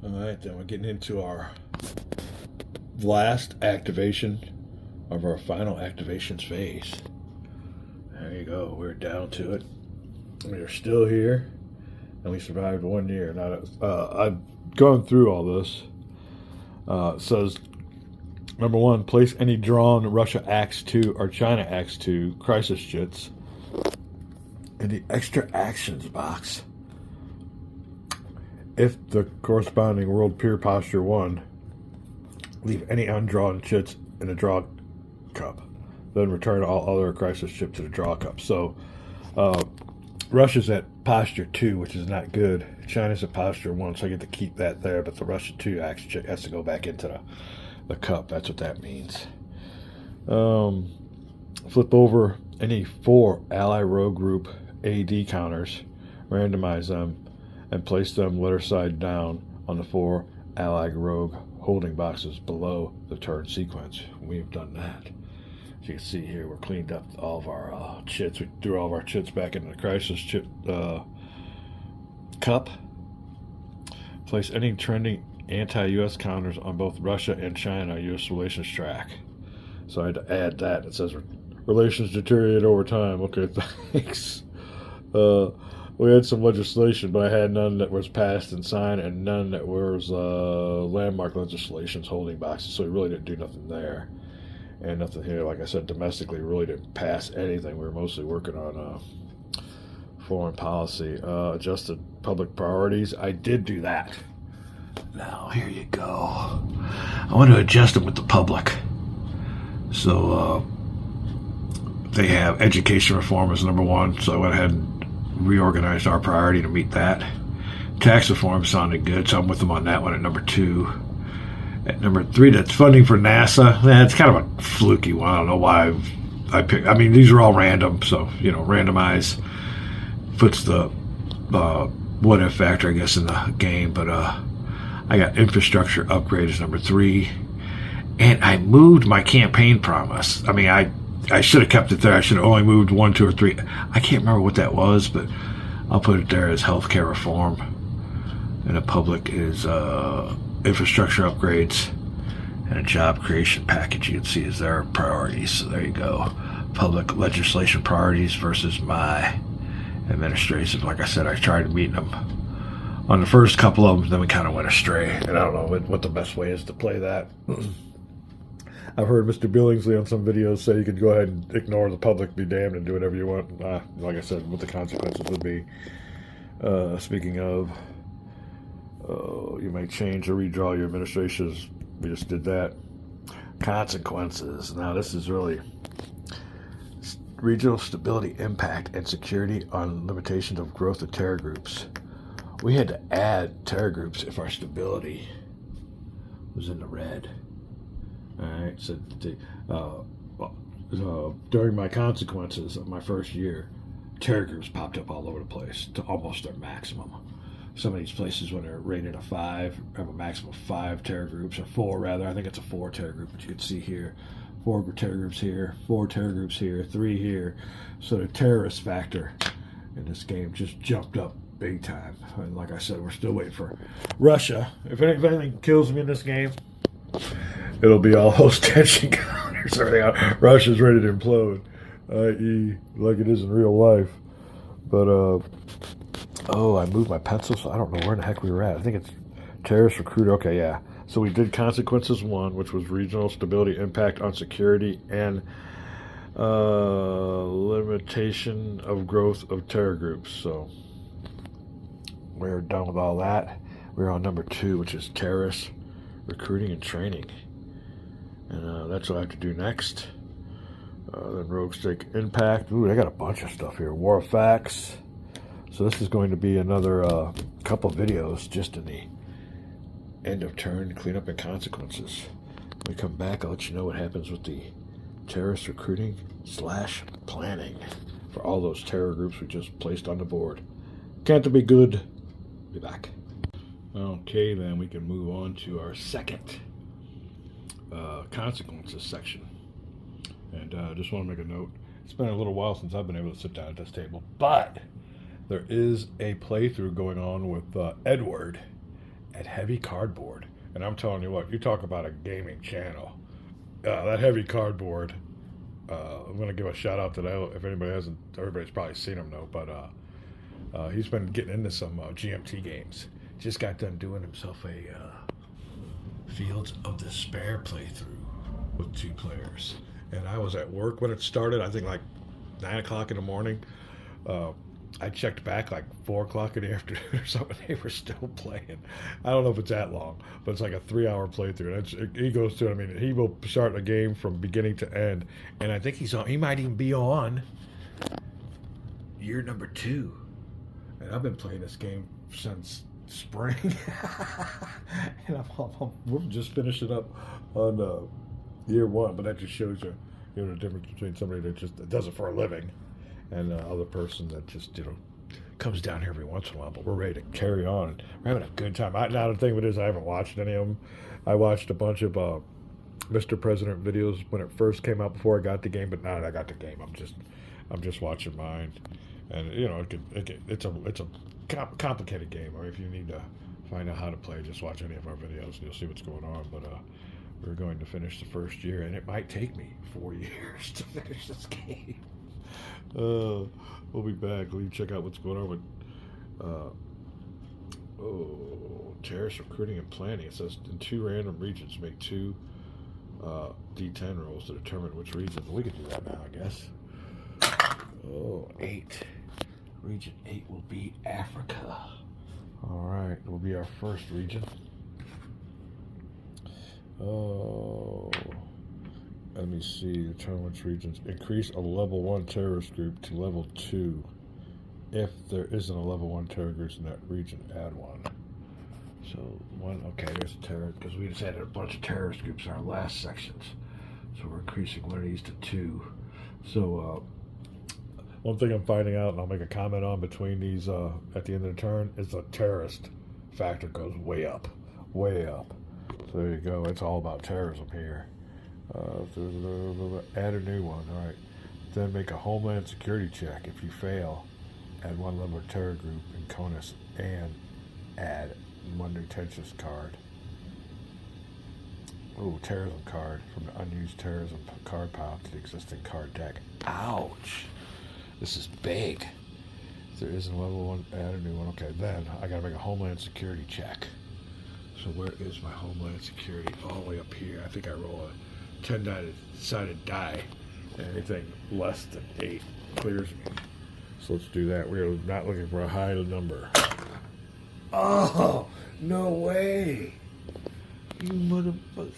All right, then we're getting into our last activation of our final activations phase. There you go. We're down to it. We are still here, and we survived 1 year. Now, I've gone through all this. It says, number one, place any drawn Russia Acts 2 or China Acts 2 crisis jets in the extra actions box. If the corresponding World Peer Posture 1, leave any undrawn chits in a draw cup. Then return all other crisis chips to the draw cup. So, Russia's at Posture 2, which is not good. China's at Posture 1, so I get to keep that there, but the Russia 2 actually has to go back into the cup. That's what that means. Flip over any 4 Ally Rogue Group AD counters, randomize them, and place them letter side down on the 4 Allied Rogue holding boxes below the turn sequence. We've done that. As you can see here, we're cleaned up all of our chits. We threw all of our chits back into the crisis chip cup. Place any trending anti-U.S. counters on both Russia and China U.S. relations track. So I had to add that. It says relations deteriorate over time. Okay, thanks. We had some legislation, but I had none that was passed and signed, and none that was landmark legislations holding boxes. So we really didn't do nothing there, and nothing here. Like I said, domestically, really didn't pass anything. We were mostly working on foreign policy. Adjusted public priorities. I did do that. Now here you go. I want to adjust them with the public. So they have education reform as number 1. So I went ahead and reorganized our priority to meet that. Tax reform sounded good, so I'm with them on that one at number 2. At number 3, that's funding for NASA. It's kind of a fluky one. I don't know why I picked. I mean, these are all random, so randomize puts the what if factor, I guess, in the game. But I got infrastructure upgrade as number 3, and I moved my campaign promise. I mean, I should have kept it there. I should have only moved 1, 2, or 3. I can't remember what that was, but I'll put it there as healthcare reform. And the public is infrastructure upgrades and a job creation package. You can see is their priorities. So there you go. Public legislation priorities versus my administrative. Like I said, I tried meeting them on the first couple of them, then we kind of went astray. And I don't know what the best way is to play that. I've heard Mr. Billingsley on some videos say you could go ahead and ignore the public, be damned, and do whatever you want. Like I said, what the consequences would be. Speaking of, you may change or redraw your administrations. We just did that. Consequences. Now this is really regional stability impact and security on limitations of growth of terror groups. We had to add terror groups if our stability was in the red. Alright, so during my consequences of my first year, terror groups popped up all over the place to almost their maximum. Some of these places, when they're rated a 5, have a maximum of 5 terror groups, or 4 rather. I think it's a 4 terror group, but you can see here, 4 terror groups here, 4 terror groups here, 3 here. So the terrorist factor in this game just jumped up big time. And like I said, we're still waiting for Russia. If anything kills me in this game, it'll be all those tension counters. Russia's ready to implode, i.e., like it is in real life. But, I moved my pencil, so I don't know where in the heck we were at. I think it's terrorist recruiter. Okay, yeah. So we did consequences 1, which was regional stability impact on security and limitation of growth of terror groups. So we're done with all that. We're on number 2, which is terrorist recruiting and training, and that's what I have to do next. Then rogue stake impact. Ooh, I got a bunch of stuff here. War of facts. So this is going to be another couple videos just in the end of turn cleanup and consequences. When we come back, I'll let you know what happens with the terrorist recruiting / planning for all those terror groups we just placed on the board. Can't be good. Be back. Okay, then we can move on to our second consequences section. And just want to make a note. It's been a little while since I've been able to sit down at this table, but there is a playthrough going on with Edward at Heavy Cardboard. And I'm telling you what, you talk about a gaming channel. That Heavy Cardboard, I'm going to give a shout out to that. If anybody hasn't, everybody's probably seen him though, but he's been getting into some GMT games. Just got done doing himself a Fields of Despair playthrough with 2 players. And I was at work when it started, I think like 9 o'clock in the morning. I checked back like 4 o'clock in the afternoon or something. They were still playing. I don't know if it's that long, but it's like a 3-hour playthrough. He goes through. I mean, he will start a game from beginning to end, and I think he's on. He might even be on year number 2. And I've been playing this game since spring, and we're just finishing up on year 1. But that just shows you, the difference between somebody that just does it for a living and other person that just comes down here every once in a while. But we're ready to carry on. We're having a good time. Now the thing with it is I haven't watched any of them. I watched a bunch of Mr. President videos when it first came out before I got the game. But now that I got the game, I'm just watching mine. And it's a complicated game. Or if you need to find out how to play, just watch any of our videos and you'll see what's going on. But we're going to finish the first year, and it might take me 4 years to finish this game. We'll be back. We'll check out what's going on with terrorist recruiting and planning. It says in 2 random regions, make 2 D10 rolls to determine which region. We could do that now, I guess. 8. Region 8 will be Africa. All right, it will be our first region. Let me see. Determine which regions. Increase a level 1 terrorist group to level 2. If there isn't a level 1 terror group in that region, add 1. So 1. Okay, there's a terror because we just added a bunch of terrorist groups in our last sections. So we're increasing one of these to 2. So one thing I'm finding out, and I'll make a comment on between these at the end of the turn, is the terrorist factor goes way up, way up. So there you go. It's all about terrorism here. Add a new one. All right. Then make a Homeland Security check. If you fail, add 1 level of terror group in CONUS and add 1 new tensions card. Oh, terrorism card from the unused terrorism card pile to the existing card deck. Ouch. This is big. If there isn't a level 1, add a new one. Okay, then I gotta make a Homeland Security check. So where is my Homeland Security? All the way up here. I think I roll a 10-sided die. Anything less than 8 clears me. So let's do that. We're not looking for a high number. Oh, no way. You motherfucker.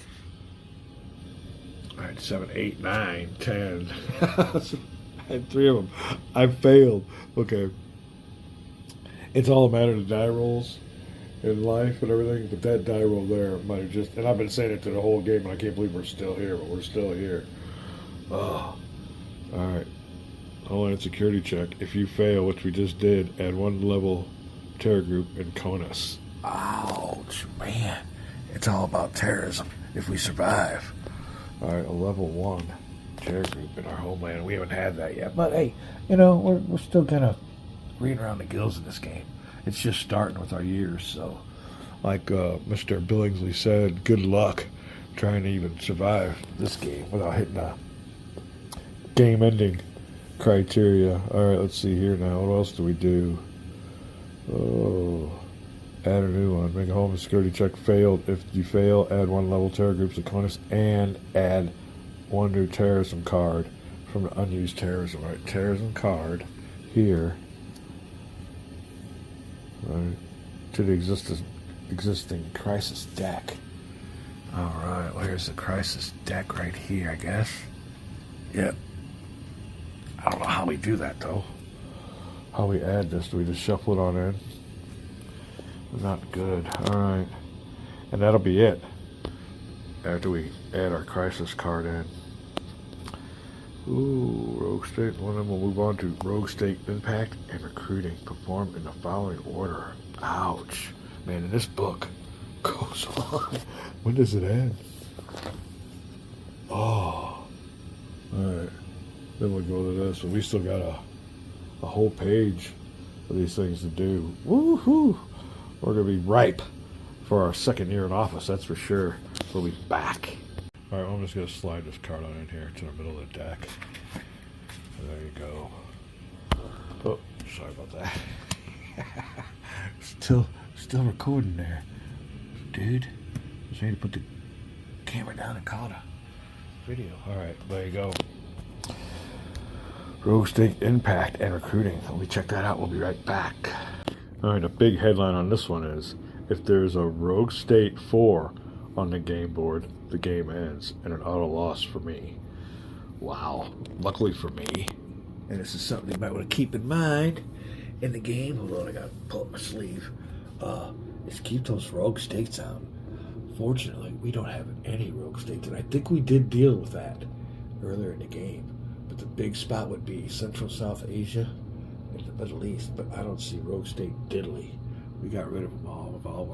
All right, 7, 8, 9, 10. I had 3 of them. I failed. Okay. It's all a matter of die rolls in life and everything, but that die roll there might have just, and I've been saying it to the whole game, and I can't believe we're still here, but we're still here. Oh. All right. Homeland Security check. If you fail, which we just did, add 1 level terror group in CONUS. Ouch, man. It's all about terrorism if we survive. All right, a level 1 terror group in our homeland. We haven't had that yet. But, hey, we're still kind of reading around the gills in this game. It's just starting with our years. So, like Mr. Billingsley said, good luck trying to even survive this game without hitting a game-ending criteria. All right, let's see here now. What else do we do? Oh, add a new one. Make a Homeland Security check. Failed. If you fail, add 1 level terror groups to CONUS and add 1 new terrorism card from the unused terrorism. All right, terrorism card here. Right, to the existing crisis deck. All right, well, here's the crisis deck right here, I guess. Yep. I don't know how we do that, though. How we add this? Do we just shuffle it on in? Not good. All right. And that'll be it. After we add our crisis card in. Ooh, Rogue State. One of them will move on to Rogue State Impact and Recruiting. Perform in the following order. Ouch. Man, and this book goes on. When does it end? Oh. Alright. Then we'll go to this. But we still got a whole page of these things to do. Woohoo! We're going to be ripe for our second year in office, that's for sure. We'll be back. All right, well, I'm just going to slide this card on in here to the middle of the deck. There you go. Oh, sorry about that. Still recording there, dude. Just need to put the camera down and call it a video. All right, there you go. Rogue State Impact and Recruiting. Let me check that out. We'll be right back. All right, a big headline on this one is, if there's a Rogue State 4 on the game board, the game ends, and an auto loss for me. Wow. Luckily for me. And this is something you might want to keep in mind in the game. Hold on, I got to pull up my sleeve. Is keep those Rogue States out. Fortunately, we don't have any Rogue States, and I think we did deal with that earlier in the game. But the big spot would be Central South Asia and the Middle East, but I don't see Rogue State diddly. We got rid of them all with all of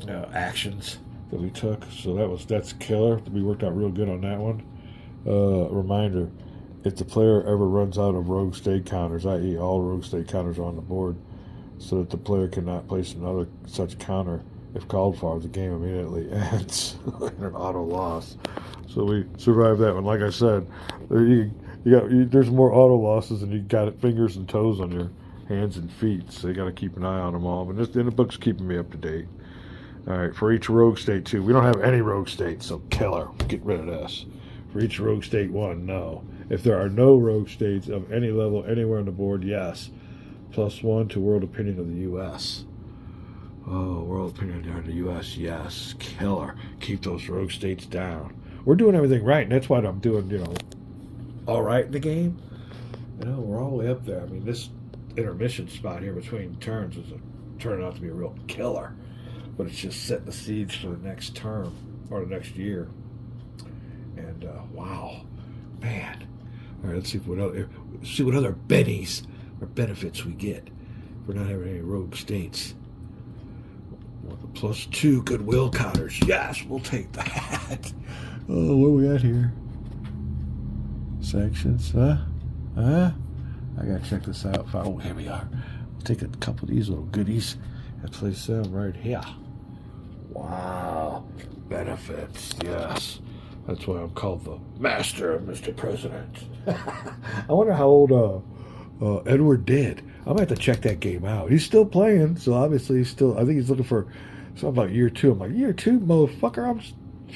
our actions that we took. So that's killer. We worked out real good on that one. Reminder, if the player ever runs out of Rogue State counters, i.e. all Rogue State counters are on the board, so that the player cannot place another such counter if called for, the game immediately ends in an auto loss. So we survived that one. Like I said, there's more auto losses than you got fingers and toes on your hands and feet, so you got to keep an eye on them all. But the book's keeping me up to date. All right, for each Rogue State 2, we don't have any Rogue States, so killer. Get rid of this. For each Rogue State 1, no. If there are no Rogue States of any level anywhere on the board, yes. +1 to World Opinion of the U.S. Oh, World Opinion of the U.S., yes. Killer. Keep those Rogue States down. We're doing everything right, and that's why I'm doing, all right in the game. We're all the way up there. I mean, this intermission spot here between turns is turning out to be a real killer. But it's just setting the seeds for the next term, or the next year. And, wow. Man. All right, let's see what other bennies or benefits we get for not having any Rogue States. +2 goodwill counters. Yes, we'll take that. Oh, where are we at here? Sanctions, I gotta check this out. Oh, here we are. We'll take a couple of these little goodies and place them right here. Wow. Benefits, yes. That's why I'm called the Master of Mr. President. I wonder how old Edward did. I'm going to have to check that game out. He's still playing, so obviously I think he's looking for something like year 2. I'm like, year 2, motherfucker? I'm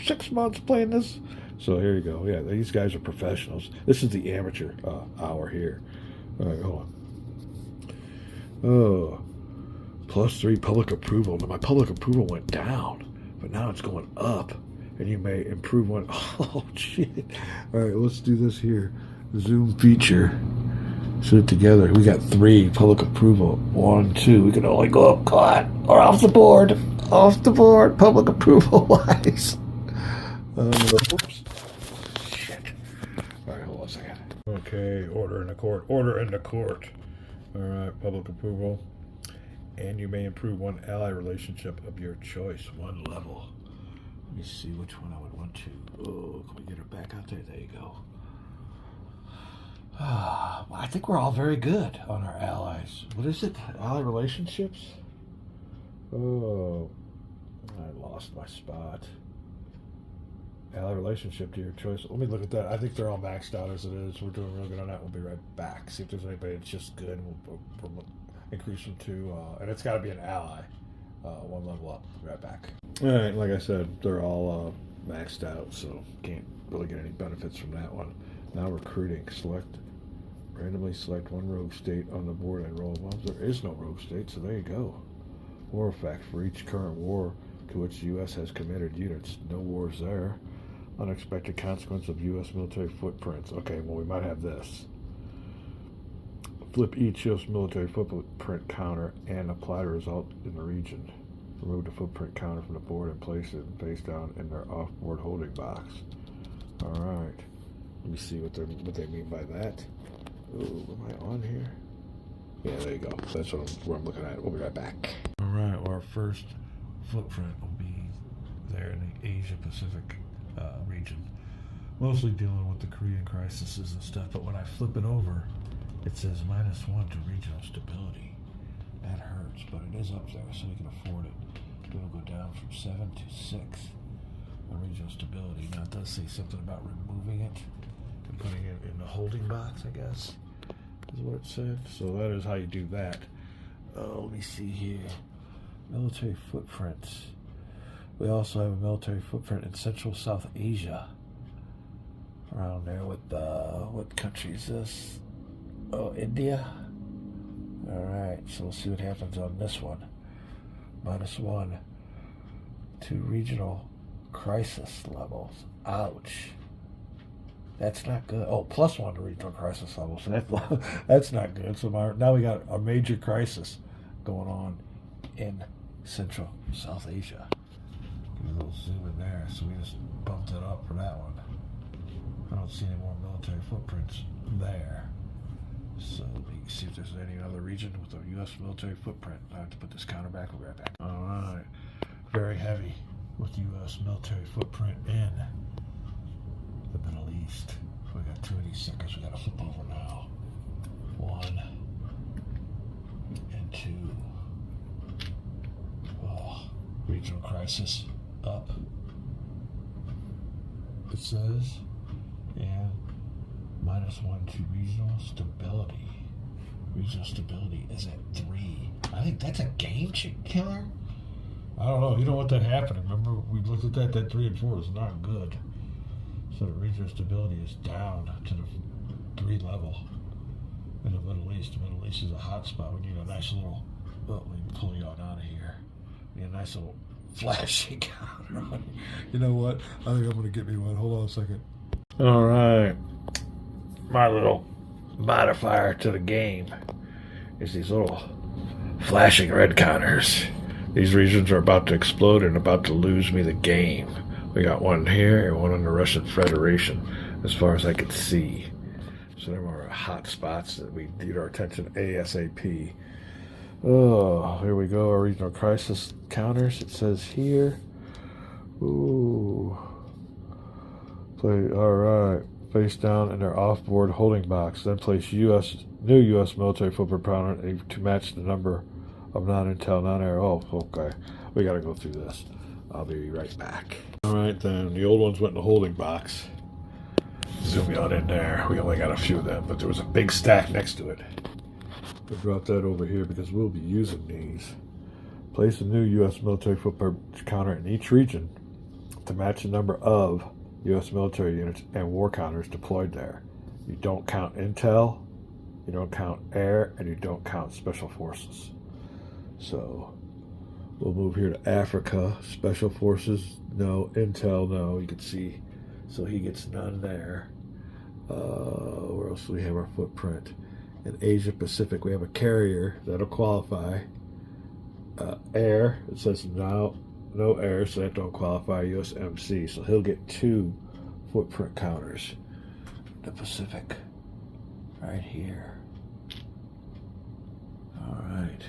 6 months playing this? So here you go. Yeah, these guys are professionals. This is the amateur hour here. All right, hold on. Oh, +3 public approval. Now, my public approval went down, but now it's going up. And you may improve one. Oh, shit. All right, let's do this here. Zoom feature. Put it together. We got 3 public approval. 1, 2. We can only go up, caught, or off the board. Off the board, public approval wise. Oops. Shit. All right, hold on a second. Okay, order in the court. Order in the court. All right, public approval. And you may improve one ally relationship of your choice, 1 level. Let me see which one I would want to. Oh, can we get her back out there? There you go. Well, I think we're all very good on our allies. What is it? Ally relationships? Oh, I lost my spot. Ally relationship to your choice. Let me look at that. I think they're all maxed out as it is. We're doing real good on that. We'll be right back. See if there's anybody that's just good. We'll increase them to, and it's got to be an ally. 1 level up. Be right back. All right, like I said, they're all maxed out, so can't really get any benefits from that one. Now recruiting. Randomly select 1 Rogue State on the board and roll 1. There is no Rogue State, so there you go. War effect for each current war to which the U.S. has committed units. No wars there. Unexpected consequence of U.S. military footprints. Okay, well, we might have this. Flip each U.S. military footprint counter and apply the result in the region. Remove the footprint counter from the board and place it face down in their off-board holding box. All right. Let me see what they mean by that. Ooh, am I on here? Yeah, there you go. That's where I'm looking at. We'll be right back. All right. Well, our first footprint will be there in the Asia-Pacific region. Mostly dealing with the Korean crises and stuff. But when I flip it over, it says -1 to regional stability. That hurts, but it is up there, so we can afford it. It'll go down from 7 to 6 on regional stability. Now it does say something about removing it and putting it in the holding box, I guess, is what it said. So that is how you do that. Let me see here. Military footprints. We also have a military footprint in Central South Asia. Around there with, what country is this? Oh, India? Alright, so we'll see what happens on this one. -1 to regional crisis levels. Ouch. That's not good. Oh, +1 to regional crisis levels. So that's not good. So now we got a major crisis going on in Central South Asia. Give me a little zoom in there. So we just bumped it up for that one. I don't see any more military footprints there. So we can see if there's any other region with a U.S. military footprint. I have to put this counter back. We'll be right back. All right. Very heavy with U.S. military footprint in the Middle East. We got 2 of these suckers we got to flip over now. 1 and 2. Oh, regional crisis up. It says, and -1 to regional stability. Regional stability is at 3. I think that's a game killer. I don't know. You don't want that happening. Remember, we looked at that. That 3 and 4 is not good. So the regional stability is down to the 3 level in the Middle East. The Middle East is a hot spot. We need a nice little. Well, let me pull you out of here. We need a nice little flashing counter. You know what? I think I'm going to get me one. Hold on a second. All right. My little modifier to the game is these little flashing red counters. These regions are about to explode and about to lose me the game. We got one here and one in the Russian Federation, as far as I could see. So there are hot spots that we need our attention ASAP. Oh, here we go. Our regional crisis counters. It says here. Ooh. Play. All right. Face down in their off-board holding box. Then place new U.S. military footprint counter to match the number of non-intel, non-air. Oh, okay. We got to go through this. I'll be right back. All right, then. The old ones went in the holding box. Zoom on in there. We only got a few of them, but there was a big stack next to it. We'll drop that over here because we'll be using these. Place a new U.S. military footprint counter in each region to match the number of U.S. military units and war counters deployed there. You don't count intel, you don't count air, and you don't count special forces. So we'll move here to Africa. Special forces, no. Intel, no. You can see, so he gets none there. Where else do we have our footprint? In Asia Pacific, we have a carrier that'll qualify. Air, it says no air, so that don't qualify. USMC, so he'll get 2 footprint counters. The Pacific, right here. All right.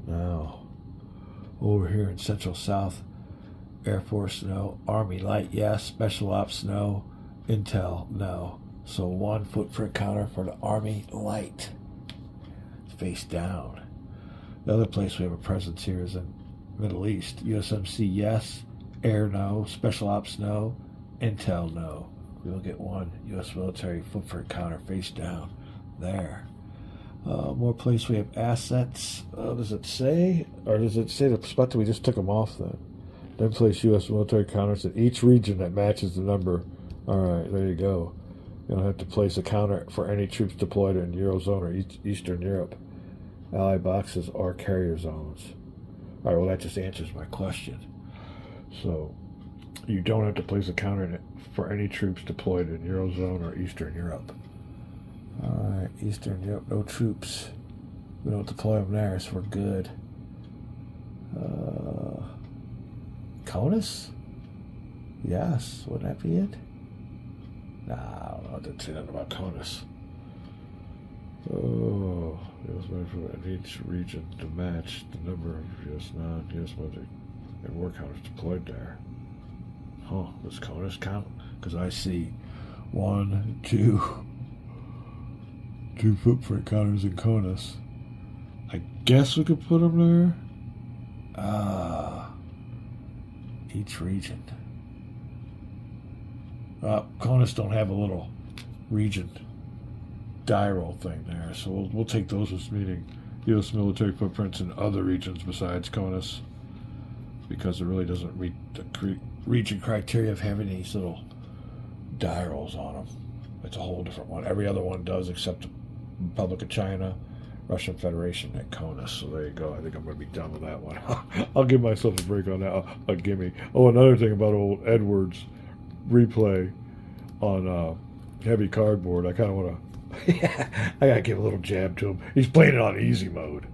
Now, over here in Central South, Air Force, no. Army Light, yes. Special Ops, no. Intel, no. So 1 footprint counter for the Army Light. Face down. The other place we have a presence here is in Middle East. USMC, yes. Air, no. Special Ops, no. Intel, no. We will get 1 U.S. military footprint counter face down there. More place we have assets. Does it say? Or does it say the spot that we just took them off then? Then place U.S. military counters in each region that matches the number. All right, there you go. You don't have to place a counter for any troops deployed in Eurozone or Eastern Europe. Allied boxes or carrier zones. All right, well, that just answers my question. So you don't have to place a counter in it for any troops deployed in Eurozone or Eastern Europe. All right, Eastern Europe, no troops. We don't deploy them there, so we're good. CONUS? Yes, wouldn't that be it? Nah, I don't know. I didn't say nothing about CONUS. Oh, it was made for each region to match the number of U.S. non-U.S. military and war counters deployed there. Huh, does CONUS count? Because I see 1, 2 footprint counters in CONUS. I guess we could put them there. Each region. CONUS don't have a little region die roll thing there, so we'll take those as meaning U.S. military footprints in other regions besides CONUS, because it really doesn't meet the region criteria of having these little die rolls on them. It's a whole different one. Every other one does except the Republic of China, Russian Federation, and CONUS. So there you go. I think I'm going to be done with that one. I'll give myself a break on that. A gimme. Oh, another thing about old Edwards replay on heavy cardboard. I kind of want to. I got to give a little jab to him. He's playing it on easy mode,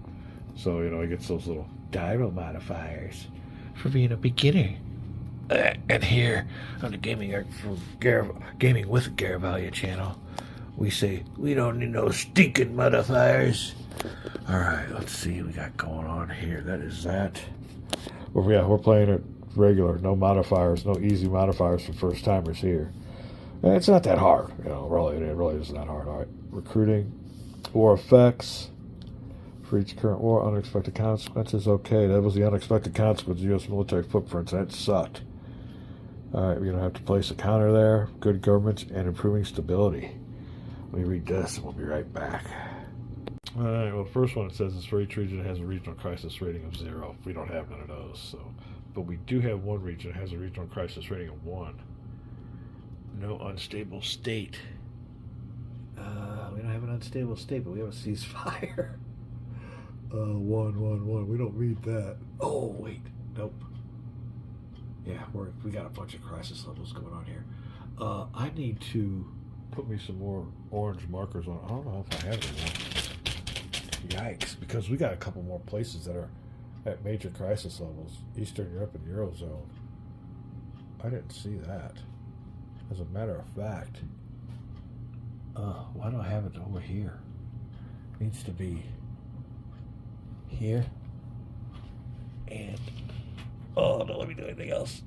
so he gets those little die roll modifiers for being a beginner. And here on the Gaming with Garavaglia channel, we say we don't need no stinking modifiers. All right, let's see what we got going on here. That is that. Well, yeah, we're playing it regular, no modifiers, no easy modifiers for first timers here. And it's not that hard, really. It really isn't that hard. All right, recruiting, war effects. For each current war, unexpected consequences. Okay, that was the unexpected consequence of U.S. military footprints. That sucked. All right, we're going to have to place a counter there. Good governments and improving stability. Let me read this and we'll be right back. All right, well, the first one, it says this for each region has a regional crisis rating of 0. We don't have none of those. But we do have one region that has a regional crisis rating of 1. No unstable state. We don't have an unstable state, but we have a ceasefire. 111. We don't read that. Oh, wait. Nope. Yeah, we got a bunch of crisis levels going on here. I need to put me some more orange markers on. I don't know if I have any. Yikes. Because we got a couple more places that are at major crisis levels. Eastern Europe and Eurozone. I didn't see that. As a matter of fact. Why don't I have it over here? It needs to be here. And don't let me do anything else.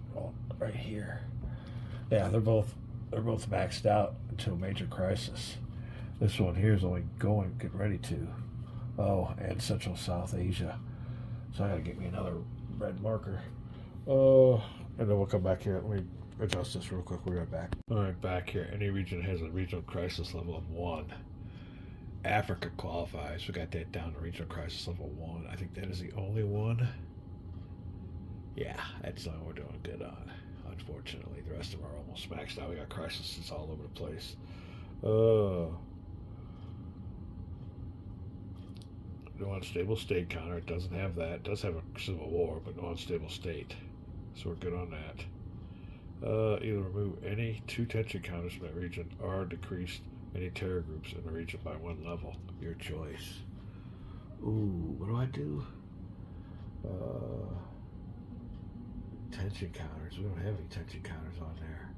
Right here. Yeah, they're both maxed out until major crisis. This one here is only getting ready to. Oh, and Central South Asia. So I gotta get me another red marker. And then we'll come back here. Let me adjust this real quick. We'll be right back. All right, back here. Any region has a regional crisis level of 1. Africa qualifies. We got that down to regional crisis level 1. I think that is the only one. Yeah, that's the one we're doing good on. Unfortunately, the rest of them are almost maxed out. We got crises all over the place. No unstable state counter. It doesn't have that. It does have a civil war, but no unstable state. So we're good on that. Either remove any 2 tension counters from that region or decrease any terror groups in the region by 1 level. Your choice. Ooh, what do I do? Tension counters. We don't have any tension counters on there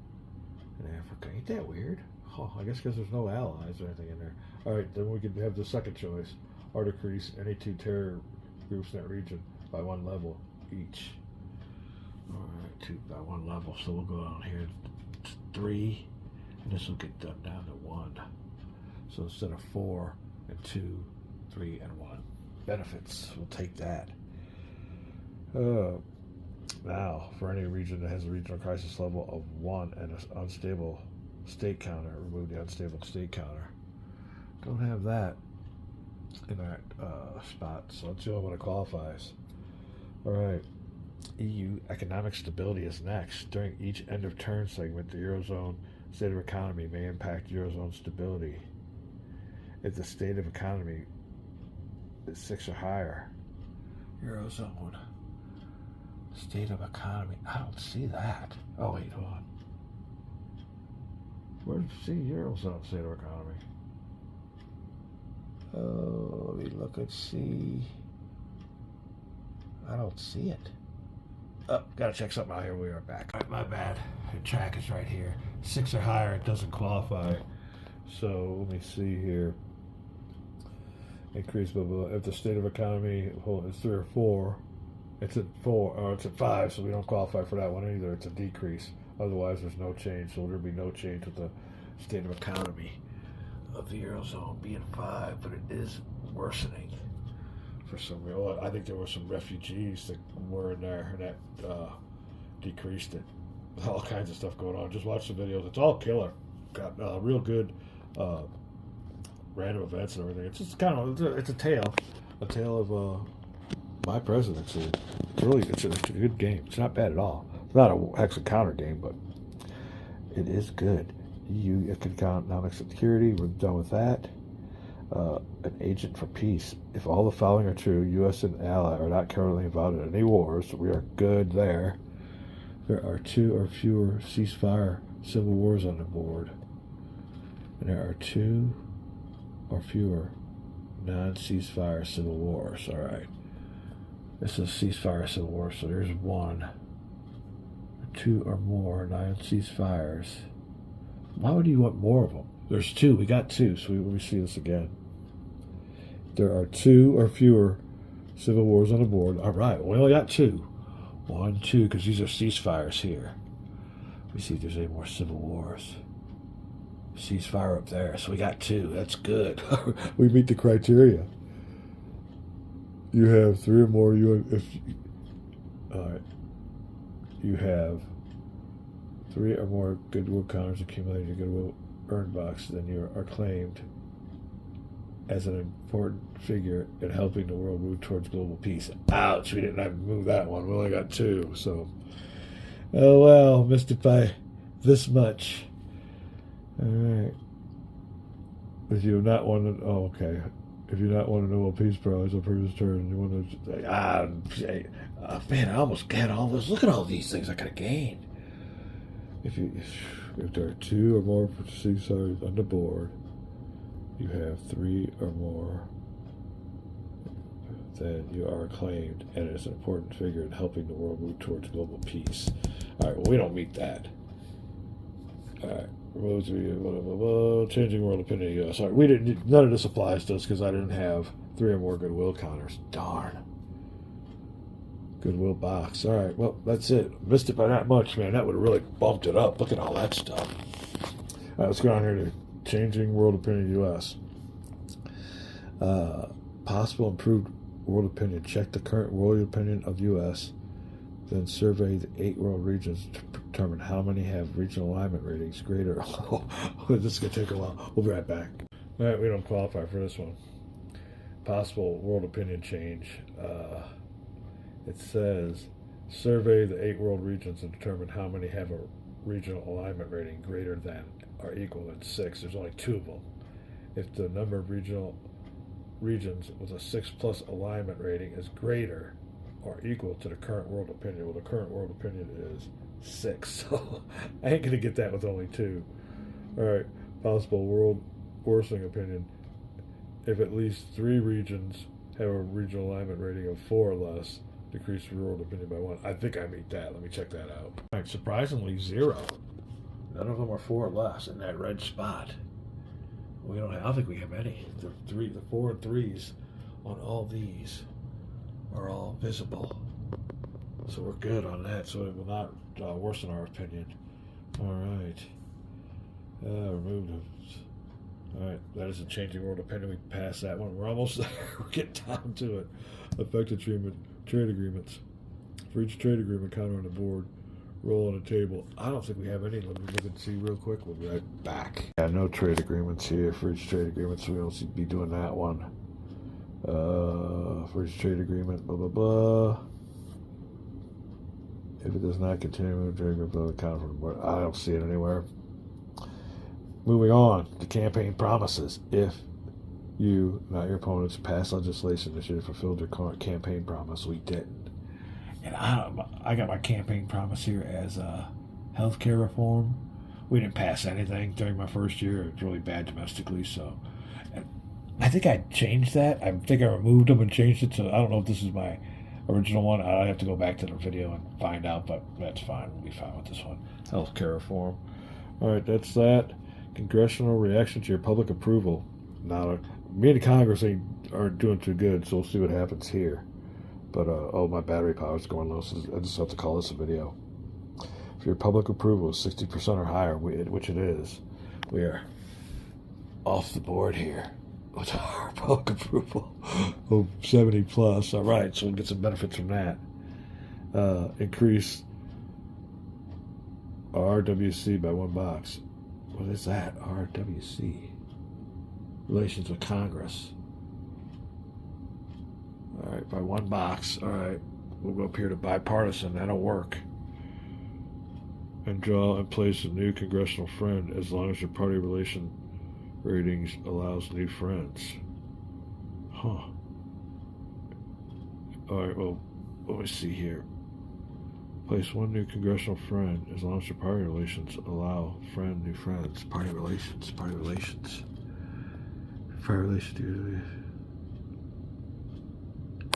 in Africa. Ain't that weird? Oh, I guess because there's no allies or anything in there. All right, then we could have the second choice. Or decrease any 2 terror groups in that region by 1 level each. All right, 2 by 1 level. So we'll go down here to 3, and this will get done down to 1. So instead of 4 and 2, 3 and 1. Benefits. We'll take that. Now, for any region that has a regional crisis level of 1 and an unstable state counter, remove the unstable state counter. Don't have that in that spot, so that's the only one that qualifies. All right. EU economic stability is next. During each end of turn segment, the Eurozone state of economy may impact Eurozone stability. If the state of economy is 6 or higher, Eurozone state of economy. I don't see that. Oh wait, hold on. Where do you see Eurozone state of economy? Oh, let me look and see. I don't see it. Oh, gotta check something out here. We are back. All right, my bad. The track is right here. 6 or higher, it doesn't qualify. So let me see here. Increase, blah, blah. If the state of economy is 3 or 4, it's at 4 or it's at 5, so we don't qualify for that one either. It's a decrease. Otherwise, there's no change. So there'll be no change with the state of economy of the Eurozone being 5, but it is worsening for some reason. Well, I think there were some refugees that were in there, and that decreased it. All kinds of stuff going on. Just watch the videos. It's all killer. Got real good random events and everything. It's just kind of it's a tale of my presidency. It's a good game. It's not bad at all. It's not a Hex Encounter game, but it is good. EU economic security. We're done with that. An agent for peace. If all the following are true, U.S. and ally are not currently involved in any wars. We are good there. There are 2 or fewer ceasefire civil wars on the board. And there are 2 or fewer non-ceasefire civil wars. All right. This is ceasefire civil war, so there's 1. 2 or more non-ceasefires. Why would you want more of them? There's 2. We got 2, so let me see this again. There are 2 or fewer civil wars on the board. All right, we only got 2. 1, 2, because these are ceasefires here. Let me see if there's any more civil wars. Ceasefire up there, so we got 2. That's good. We meet the criteria. You have 3 or more. All right. You have 3 or more goodwill counters accumulated in your goodwill earned box, then you are claimed as an important figure in helping the world move towards global peace. Ouch, we didn't have to move that one. We only got 2, so. Oh, well, missed it by this much. All right. If you have not won it, oh, okay. If you're not won a Nobel Peace Prize on previous turn, you want to man, I almost got all this. Look at all these things I could have gained. If there are 2 or more ceasefires on the board, you have 3 or more, then you are acclaimed and is an important figure in helping the world move towards global peace. All right, well, we don't meet that. All right. Changing world opinion of the U.S. Sorry, we didn't. None of this applies to us because I didn't have 3 or more goodwill counters. Darn. Goodwill box. All right, well, that's it. Missed it by that much, man. That would have really bumped it up. Look at all that stuff. All right, let's go on here to changing world opinion of the U.S. Possible improved world opinion. Check the current world opinion of U.S. Then survey the 8 world regions to determine how many have regional alignment ratings greater. This is going to take a while. We'll be right back. All right, we don't qualify for this one. Possible world opinion change. It says, survey the 8 world regions and determine how many have a regional alignment rating greater than or equal than 6. There's only 2 of them. If the number of regional regions with a 6+ alignment rating is greater or equal to the current world opinion, well, the current world opinion is 6, so I ain't going to get that with only 2. All right, possible world worsening opinion. If at least 3 regions have a regional alignment rating of 4 or less, decrease the world opinion by 1. I think I meet that. Let me check that out. All right, surprisingly, 0. None of them are 4 or less in that red spot. I don't think we have any. The 4 and 3s on all these are all visible. So we're good on that, so it will not worsen our opinion. All right. Removed. All right, that is a changing world opinion. We passed that one. We're almost there. We're getting down to it. Effective trade agreements. For each trade agreement counter on the board, roll on the table. I don't think we have any. Let me look and see real quick. We'll be right back. Yeah, no trade agreements here for each trade agreement, so we don't be doing that one. For each trade agreement, blah, blah, blah. If it does not continue, trade agreement will account for the board. I don't see it anywhere. Moving on to campaign promises. If you, not your opponents, pass legislation that should have fulfilled your campaign promise, we didn't. And I got my campaign promise here as healthcare reform. We didn't pass anything during my first year. It was really bad domestically, so I think I changed that. I think I removed them and changed it, so I don't know if this is my original one. I have to go back to the video and find out, but that's fine. We'll be fine with this one. Healthcare reform. All right, that's that. Congressional reaction to your public approval. Now, me and the Congress aren't doing too good, so we'll see what happens here. But, oh, my battery power is going low, so I just have to call this a video. If your public approval is 60% or higher, which it is, we are off the board here. with our public approval of 70 plus. All right, so we'll get some benefits from that. Increase RWC by 1 box. What is that? RWC. Relations with Congress. All right, by 1 box. All right, we'll go up here to bipartisan. That'll work. And draw and place a new congressional friend as long as your party relation ratings allows new friends. Huh. All right, well, let me see here. Place 1 new congressional friend as long as your party relations allow friend, new friends. Party relations, party relations. Party relations.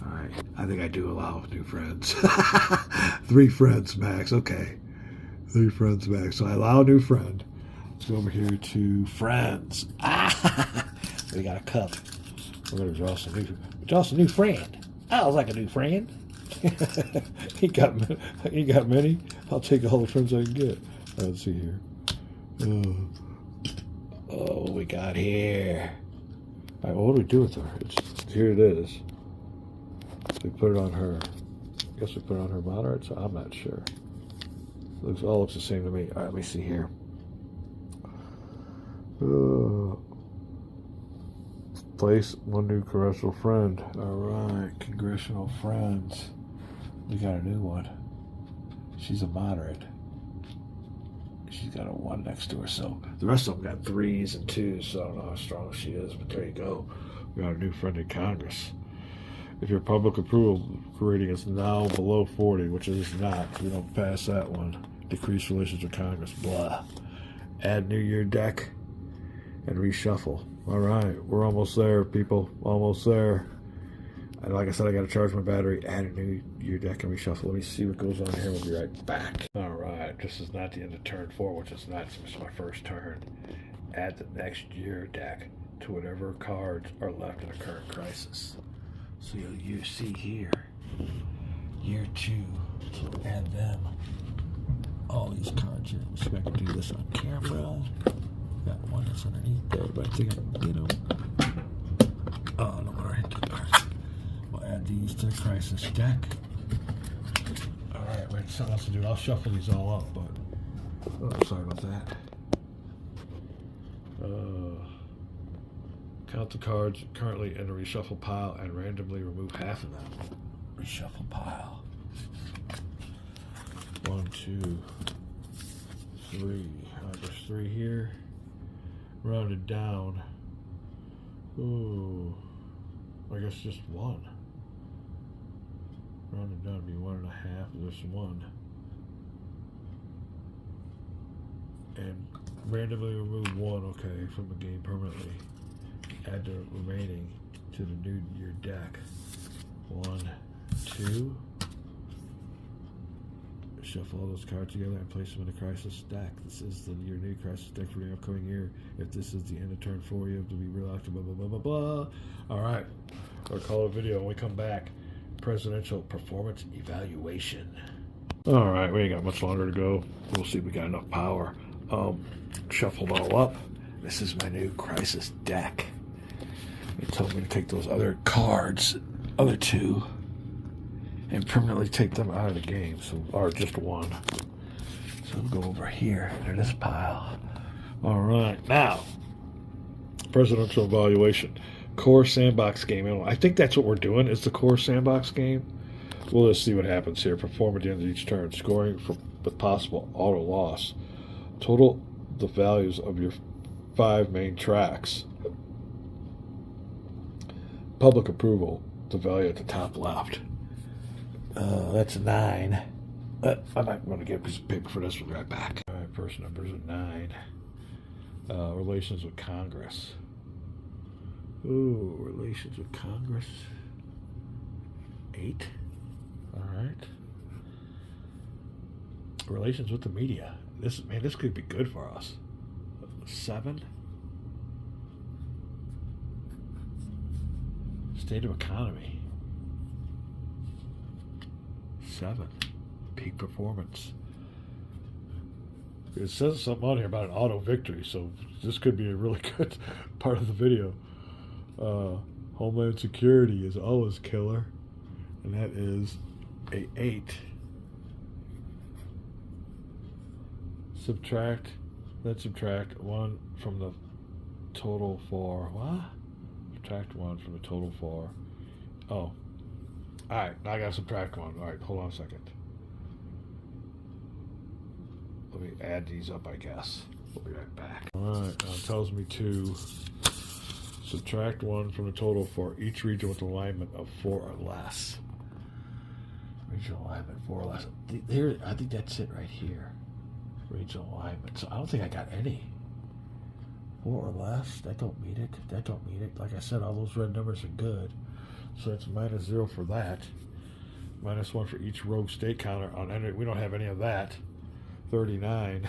All right, I think I do allow new friends. 3 friends max, okay. 3 friends max. So I allow a new friend. Let's go over here to friends. We got a cup. We're going to draw some new friend. I was like a new friend. He got many. I'll take all the friends I can get. Let's see here. Oh, what we got here? All right, well, what do we do with her? Here it is. We put it on her. I guess we put it on her moderate, so I'm not sure. All looks the same to me. All right, let me see here. Place 1 new congressional friend. All right, congressional friends. We got a new one. She's a moderate. She's got a 1 next to her. So the rest of them got 3s and 2s. So I don't know how strong she is, but there you go. We got a new friend in Congress. If your public approval rating is now below 40, which it is not, we don't pass that one. Decrease relations with Congress. Blah. Add New Year deck and reshuffle. All right, we're almost there, people. Almost there. And like I said, I got to charge my battery. Add a New Year deck and reshuffle. Let me see what goes on here. We'll be right back. All right, this is not the end of turn 4, which is not. This is my first turn. Add the next year deck to whatever cards are left in a current crisis. So you see here, year 2, so add them. All these cards here. Let's see if I can do this on camera. Got one that's underneath there, but I think I can get them. Oh, no, I hit the card. We'll add these to the crisis deck. All right, wait, something else to do. I'll shuffle these all up, but oh, sorry about that. Count the cards currently in the reshuffle pile and randomly remove half of them. Reshuffle pile. 1, 2, 3. There's 3 here. Rounded down. Ooh. I guess just 1. Rounded down to be 1.5. There's 1. And randomly remove 1, okay, from the game permanently. Add the remaining to the new year deck. 1, 2. Shuffle all those cards together and place them in the crisis deck. This is your new crisis deck for the upcoming year. If this is the end of turn 4, you have to be real active, blah, blah, blah, blah, blah. All right. I'll call it a video when we come back. Presidential performance evaluation. All right. We ain't got much longer to go. We'll see if we got enough power. Shuffled all up. This is my new crisis deck. It told me to take those other cards, other 2, and permanently take them out of the game, or just 1. So we'll go over here to this pile. All right, now, presidential evaluation. Core sandbox game. I think that's what we're doing, is the core sandbox game. We'll just see what happens here. Perform at the end of each turn. Scoring with possible auto loss. Total the values of your 5 main tracks. Public approval, the value at the top left. That's a 9. I'm not going to get a piece of paper for this. We'll be right back. All right, first number is a 9. Relations with Congress. Ooh, relations with Congress. 8. All right. Relations with the media. This could be good for us. 7. State of economy. 7. Peak performance. It says something on here about an auto victory, so this could be a really good part of the video. Homeland Security is always killer, and that is a 8. Subtract 1 from the total for what? Subtract 1 from the total for. Oh, alright, now I gotta subtract 1. Alright, hold on a second. Let me add these up, I guess. We'll be right back. Alright, now it tells me to subtract 1 from the total for each region with alignment of 4 or less. Regional alignment 4 or less. Here, I think that's it right here. Regional alignment. So I don't think I got any. 4 or less. That don't meet it. That don't meet it. Like I said, all those red numbers are good. So it's -0 for that. -1 for each rogue state counter on any. We don't have any of that. 39.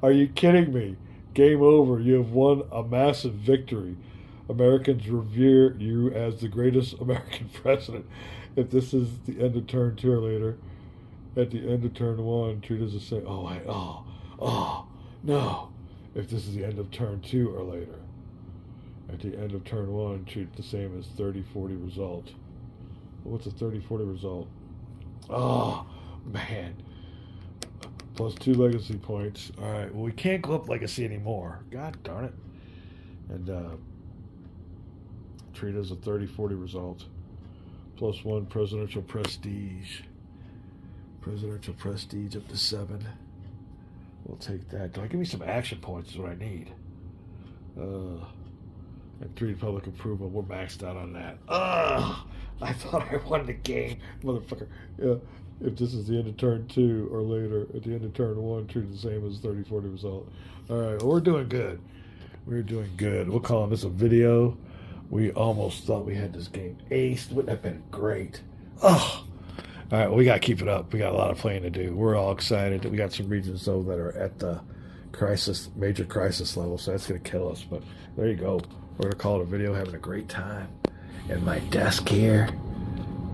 Are you kidding me? Game over. You have won a massive victory. Americans revere you as the greatest American president. If this is the end of turn 2 or later, at the end of turn 1, treat as the same. Oh, no. If this is the end of turn 2 or later, at the end of turn 1, treat it the same as 30-40 result. What's a 30-40 result? Oh, man. Plus 2 legacy points. All right. Well, we can't go up legacy anymore. God darn it. And treat it as a 30-40 result. Plus 1 presidential prestige. Presidential prestige up to 7. We'll take that. Give me some action points is what I need. And 3 public approval. We're maxed out on that. I thought I won the game, motherfucker. Yeah. If this is the end of turn 2 or later, at the end of turn 1, treat it the same as 30-40 result. All right, well, we're doing good. We're doing good. We'll call this a video. We almost thought we had this game aced. Wouldn't have been great. Oh. All right, well, we got to keep it up. We got a lot of playing to do. We're all excited. We got some regions, though, that are at the major crisis level, so that's going to kill us. But there you go. We're going to call it a video, having a great time. And my desk here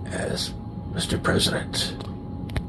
as Mr. President.